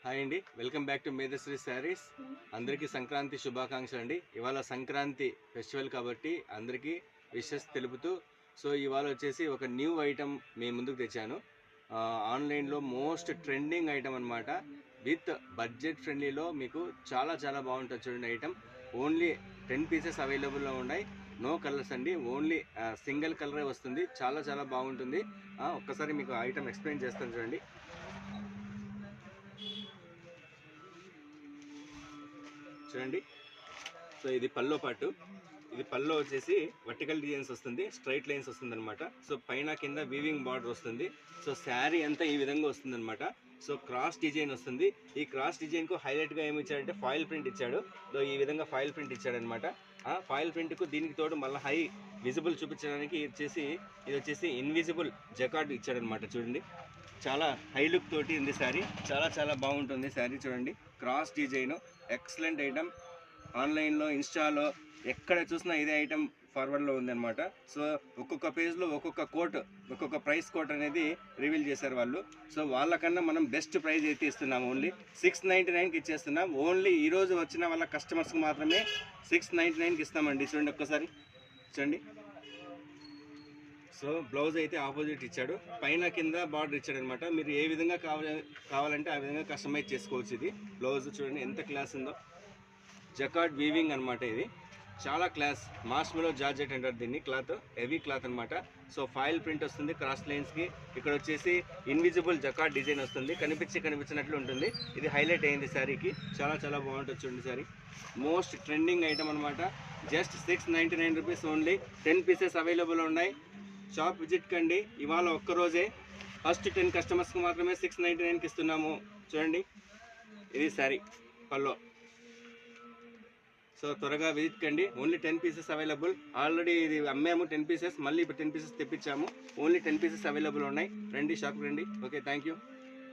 Hi అండి, welcome back to Medhasri saris. అందరికీ సంక్రాంతి శుభాకాంక్షలు అండి. ఇవాళ సంక్రాంతి ఫెస్టివల్ కాబట్టి అందరికీ విషెస్ తెలుపుతూ ఇవాళ వచ్చేసి ఒక న్యూ ఐటమ్ మీ ముందుకు తెచ్చాను. ఆన్లైన్లో మోస్ట్ ట్రెండింగ్ ఐటమ్ అనమాట. విత్ బడ్జెట్ ఫ్రెండ్లీలో మీకు చాలా చాలా బాగుంటుంది. చూడండి, ఐటమ్ ఓన్లీ 10 పీసెస్ అవైలబుల్లో ఉన్నాయి. నో కలర్స్ అండి, ఓన్లీ సింగిల్ కలరే వస్తుంది. చాలా చాలా బాగుంటుంది. ఒక్కసారి మీకు ఐటమ్ ఎక్స్ప్లెయిన్ చేస్తాను చూడండి. చూడండి, ఇది పల్లో పాటు. ఇది పల్లో వచ్చేసి వర్టికల్ డిజైన్స్ వస్తుంది, స్ట్రైట్ లైన్స్ వస్తుంది అనమాట. పైన కింద వీవింగ్ బార్డర్ వస్తుంది. శారీ అంతా ఈ విధంగా వస్తుంది అనమాట. క్రాస్ డిజైన్ వస్తుంది. ఈ క్రాస్ డిజైన్కు హైలైట్గా ఏమి ఇచ్చాడంటే ఫాయిల్ ప్రింట్ ఇచ్చాడు. ఈ విధంగా ఫాయిల్ ప్రింట్ ఇచ్చాడనమాట. ఫాయిల్ ప్రింట్కు దీనికి తోడు మళ్ళీ హై విజిబుల్ చూపించడానికి ఇది వచ్చేసి ఇన్విజిబుల్ జకార్డ్ ఇచ్చాడనమాట. చూడండి, చాలా హై లుక్ తోటి ఉంది శారీ. చాలా చాలా బాగుంటుంది శారీ. చూడండి, క్రాస్ డిజైన్ ఎక్సలెంట్ ఐటమ్. ఆన్లైన్లో, ఇన్స్టాలో ఎక్కడ చూసినా ఇదే ఐటమ్ ఫార్వర్డ్లో ఉందన్నమాట. ఒక్కొక్క పేజ్లో ఒక్కొక్క కోట్, ఒక్కొక్క ప్రైస్ కోట్ అనేది రివీల్ చేశారు వాళ్ళు. వాళ్ళకన్నా మనం బెస్ట్ ప్రైస్ అయితే ఇస్తున్నాం. ఓన్లీ 699కి ఇచ్చేస్తున్నాం. ఓన్లీ ఈరోజు వచ్చిన వాళ్ళ కస్టమర్స్కి మాత్రమే 699కి ఇస్తామండి. చూడండి, ఒక్కసారి చూడండి. బ్లౌజ్ అయితే ఆపోజిట్ ఇచ్చాడు, పైన కింద బార్డర్ ఇచ్చాడు అనమాట. మీరు ఏ విధంగా కావాలంటే ఆ విధంగా కస్టమైజ్ చేసుకోవచ్చు. ఇది బ్లౌజ్ చూడండి ఎంత క్లాస్ ఉందో. జకార్డ్ వీవింగ్ అనమాట. ఇది చాలా క్లాస్. మార్ష్మెలో జార్జెట్ అంటారు దీన్ని. క్లాత్ హెవీ క్లాత్ అనమాట. ఫాయిల్ ప్రింట్ వస్తుంది క్రాస్ లైన్స్కి. ఇక్కడ వచ్చేసి ఇన్విజిబుల్ జకార్డ్ డిజైన్ వస్తుంది, కనిపించినట్లు ఉంటుంది. ఇది హైలైట్ అయింది శారీకి. చాలా చాలా బాగుంటుంది. చూడండి, శారీ మోస్ట్ ట్రెండింగ్ ఐటమ్ అనమాట. Just 699 rupees only. 10 pieces available ఉన్నాయి. షాప్ విజిట్ కండి. ఇవాళ ఒక్కరోజే ఫస్ట్ 10 కస్టమర్స్కి మాత్రమే 699కి ఇస్తున్నాము. చూడండి, ఇది శారీ పల్లో. త్వరగా విజిట్ కండి. Only 10 pieces available. ఆల్రెడీ ఇది అమ్మాము 10 పీసెస్, మళ్ళీ ఇప్పుడు 10 పీసెస్ తెప్పించాము. ఓన్లీ 10 పీసెస్ అవైలబుల్ ఉన్నాయి. రండి, షాప్కి రండి. Okay, thank you.